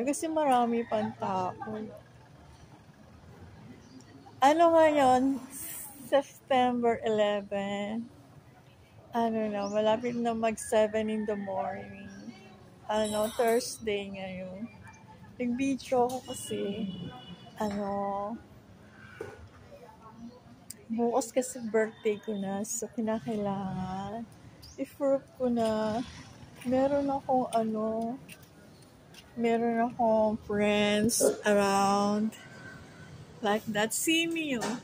Kasi marami pang tao. Ano ngayon? September 11. Ano na, malapit na mag-7 in the morning. Thursday ngayon. Nag-video ko kasi, bukas kasi birthday ko na. So, kinakailangan i-prove ko na meron akong friends around. Like that. See me, oh.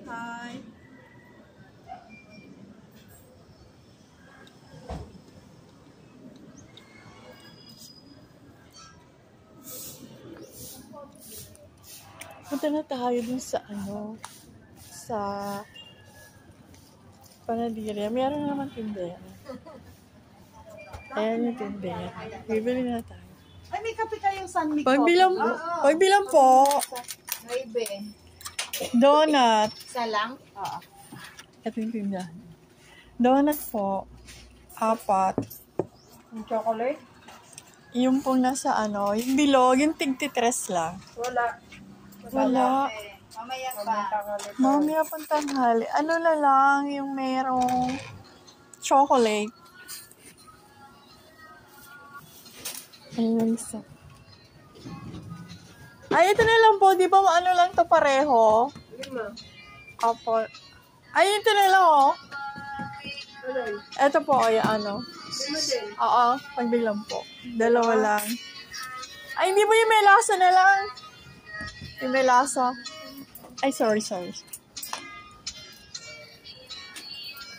Hi. Punta na tayo dun sa panaderia. Meron naman tindera. Ayan yung tindera. Bibili na tayo. Ay, may kape kayong San Miguel. Pagbilang po. Maybe. Donut. Isa lang? Oo. Ito yung tindahan. Donut po. 4. Yung chocolate? Yung pong nasa yung bilog, yung tig-3 lang. Wala. Mamaya pa. Mamaya pang tanghali. Ano na lang yung merong chocolate. Ayun isa. Ay, ito na lang po. Di ba lang to pareho? 5. Ay, ito na lang, oh. Ito po, Oo, pagbilang po. 2 lang. Ay, hindi po yung may lasa na lang. Yung may lasa. Ay, sorry.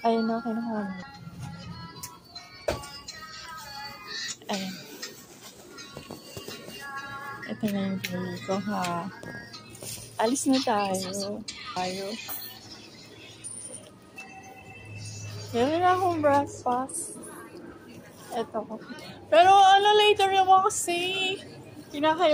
Ayun na, kinuha mo. Ayun. Ito na yung pili ko, ha. Alis na tayo. Meron na akong breakfast. Ito ko. Pero later naman kasi kinakailangan